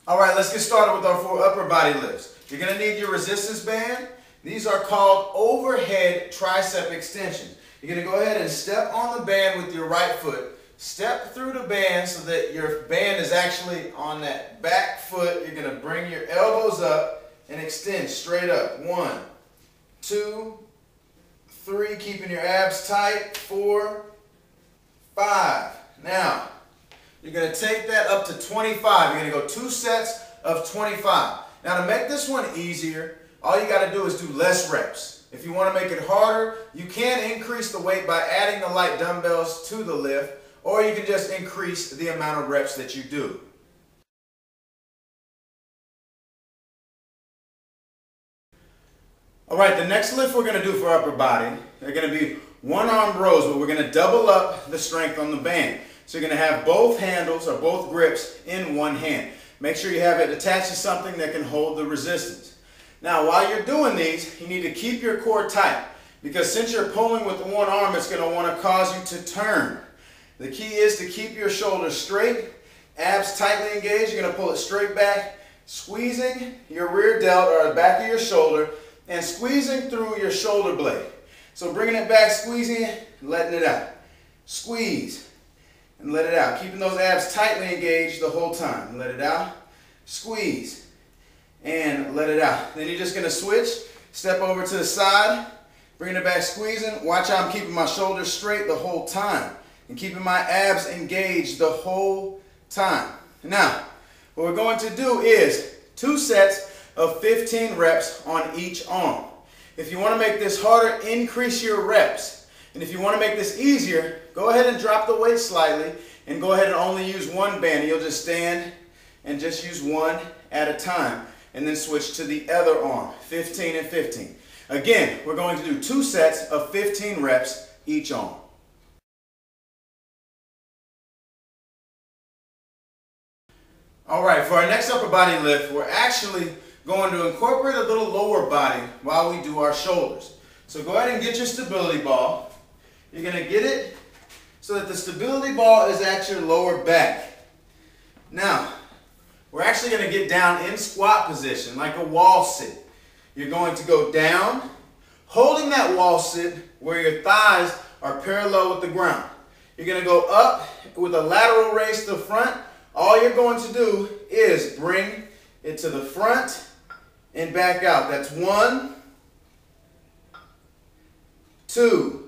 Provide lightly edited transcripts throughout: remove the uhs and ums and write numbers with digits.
All right, let's get started with our 4 upper body lifts. You're going to need your resistance band. These are called overhead tricep extensions. You're going to go ahead and step on the band with your right foot. Step through the band so that your band is actually on that back foot. You're going to bring your elbows up and extend straight up. 1, 2, 3, keeping your abs tight. 4, 5. Now, you're going to take that up to 25. You're going to go 2 sets of 25. Now, to make this one easier, all you got to do is do less reps. If you want to make it harder, you can increase the weight by adding the light dumbbells to the lift, or you can just increase the amount of reps that you do. All right, the next lift we're going to do for upper body, they're going to be one-arm rows, but we're going to double up the strength on the band. So you're going to have both handles or both grips in one hand. Make sure you have it attached to something that can hold the resistance. Now, while you're doing these, you need to keep your core tight, because since you're pulling with one arm, it's going to want to cause you to turn. The key is to keep your shoulders straight, abs tightly engaged. You're going to pull it straight back, squeezing your rear delt or the back of your shoulder, and squeezing through your shoulder blade. So bringing it back, squeezing it, letting it out. Squeeze and let it out. Keeping those abs tightly engaged the whole time. Let it out. Squeeze and let it out. Then you're just going to switch. Step over to the side. Bring it back, squeezing. Watch how I'm keeping my shoulders straight the whole time. And keeping my abs engaged the whole time. Now, what we're going to do is 2 sets of 15 reps on each arm. If you want to make this harder, increase your reps. And if you want to make this easier, go ahead and drop the weight slightly and go ahead and only use one band. You'll just stand and just use one at a time and then switch to the other arm, 15 and 15. Again, we're going to do 2 sets of 15 reps each arm. All right, for our next upper body lift, we're actually going to incorporate a little lower body while we do our shoulders. So go ahead and get your stability ball. You're going to get it so that the stability ball is at your lower back. Now, we're actually going to get down in squat position like a wall sit. You're going to go down, holding that wall sit where your thighs are parallel with the ground. You're going to go up with a lateral raise to the front. All you're going to do is bring it to the front and back out. That's 1, 2,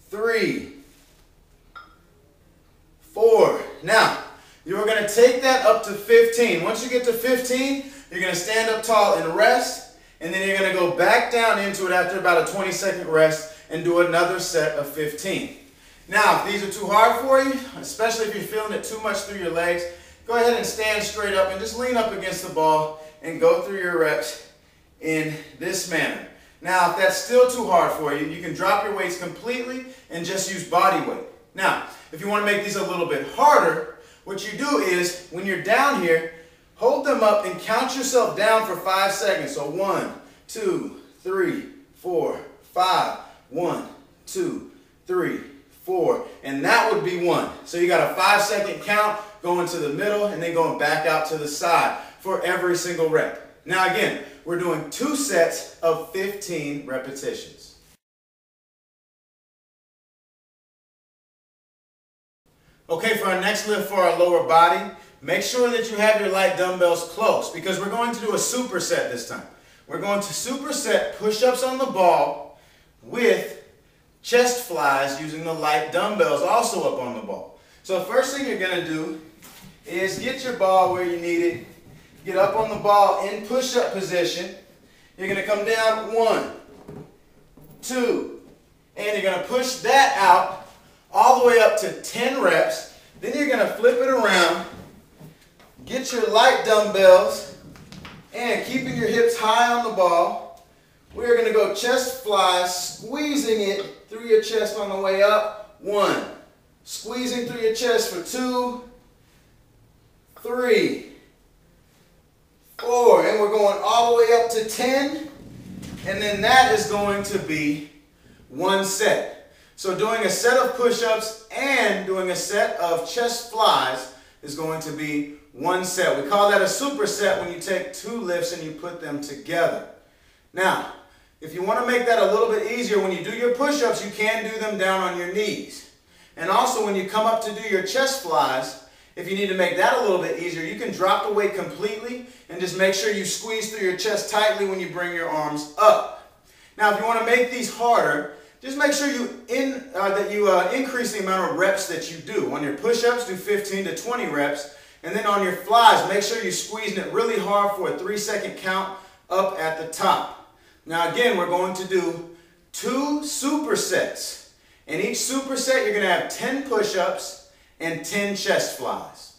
3, 4. Now, you're going to take that up to 15. Once you get to 15, you're going to stand up tall and rest, and then you're going to go back down into it after about a 20-second rest and do another set of 15. Now, if these are too hard for you, especially if you're feeling it too much through your legs, go ahead and stand straight up and just lean up against the ball and go through your reps in this manner. Now, if that's still too hard for you, you can drop your weights completely and just use body weight. Now, if you want to make these a little bit harder, what you do is, when you're down here, hold them up and count yourself down for 5 seconds. So 1, 2, 3, 4, 5. 1, 2, 3, 4. And that would be 1. So you got a 5-second count going to the middle and then going back out to the side for every single rep. Now again, we're doing 2 sets of 15 repetitions. Okay, for our next lift for our lower body, make sure that you have your light dumbbells close, because we're going to do a superset this time. We're going to superset push-ups on the ball with chest flies using the light dumbbells also up on the ball. So the first thing you're going to do is get your ball where you need it. Get up on the ball in push-up position. You're going to come down 1, 2, and you're going to push that out all the way up to 10 reps. Then you're going to flip it around, get your light dumbbells, and keeping your hips high on the ball, we're going to go chest flies, squeezing it through your chest on the way up. 1, squeezing through your chest for 2, 3, 4, and we're going all the way up to 10, and then that is going to be 1 set. So doing a set of push-ups and doing a set of chest flies is going to be 1 set. We call that a superset when you take 2 lifts and you put them together. Now, if you want to make that a little bit easier, when you do your push-ups, you can do them down on your knees. And also when you come up to do your chest flies, if you need to make that a little bit easier, you can drop the weight completely and just make sure you squeeze through your chest tightly when you bring your arms up. Now, if you want to make these harder, just make sure you increase the amount of reps that you do. On your push-ups, do 15 to 20 reps. And then on your flies, make sure you're squeezing it really hard for a 3-second count up at the top. Now again, we're going to do 2 supersets. In each superset, you're going to have 10 push-ups and 10 chest flies.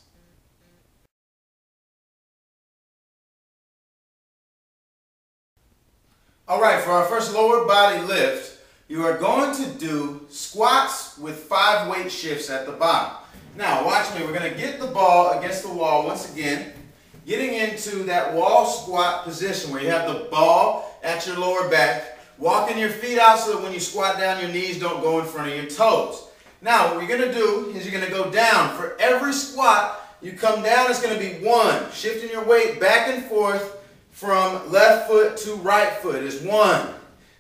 All right, for our first lower body lift, you are going to do squats with 5 weight shifts at the bottom. Now, watch me. We're going to get the ball against the wall once again, getting into that wall squat position where you have the ball at your lower back, walking your feet out so that when you squat down, your knees don't go in front of your toes. Now, what you're going to do is you're going to go down. For every squat, you come down, it's going to be 1. Shifting your weight back and forth from left foot to right foot is 1.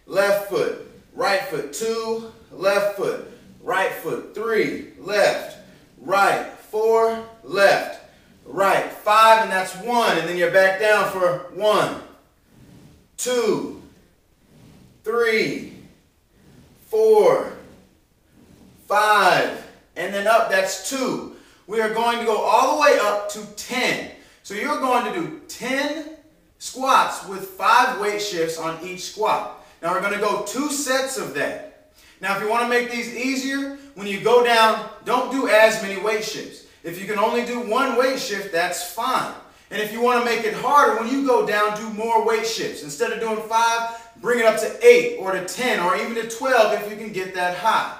Left foot, right foot, 2, left foot, right foot, 3, left, right, 4, left, right, 5, and that's 1. And then you're back down for 1, 2, 3, 4, 5, and then up, that's 2. We are going to go all the way up to 10. So you're going to do 10 squats with 5 weight shifts on each squat. Now we're going to go 2 sets of that. Now if you want to make these easier, when you go down, don't do as many weight shifts. If you can only do 1 weight shift, that's fine. And if you want to make it harder, when you go down, do more weight shifts. Instead of doing 5, bring it up to 8 or to 10 or even to 12 if you can get that high.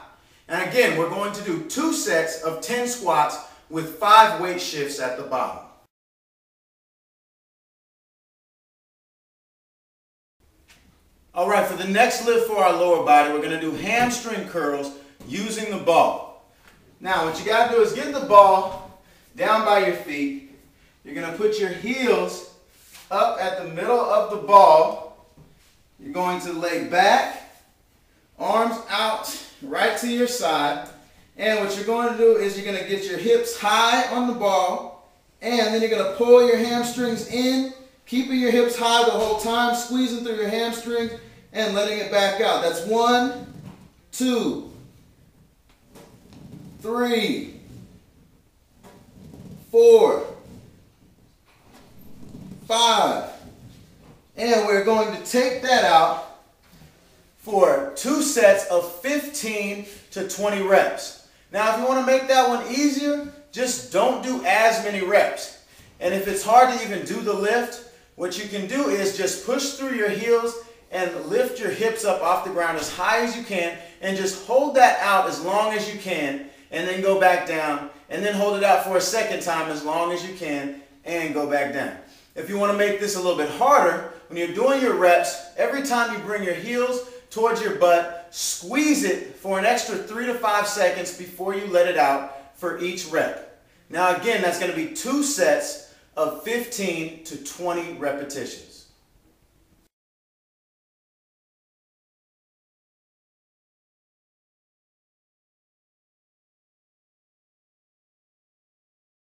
And again, we're going to do 2 sets of 10 squats with 5 weight shifts at the bottom. All right, for the next lift for our lower body, we're going to do hamstring curls using the ball. Now, what you got to do is get the ball down by your feet. You're going to put your heels up at the middle of the ball. You're going to lay back, arms out right to your side. And what you're going to do is you're going to get your hips high on the ball. And then you're going to pull your hamstrings in, keeping your hips high the whole time, squeezing through your hamstrings and letting it back out. That's 1, 2, 3, 4, 5. And we're going to take that out for 2 sets of 15 to 20 reps. Now, if you want to make that one easier, just don't do as many reps. And if it's hard to even do the lift, what you can do is just push through your heels and lift your hips up off the ground as high as you can and just hold that out as long as you can and then go back down and then hold it out for a second time as long as you can and go back down. If you want to make this a little bit harder, when you're doing your reps, every time you bring your heels towards your butt, squeeze it for an extra 3 to 5 seconds before you let it out for each rep. Now again, that's going to be 2 sets of 15 to 20 repetitions.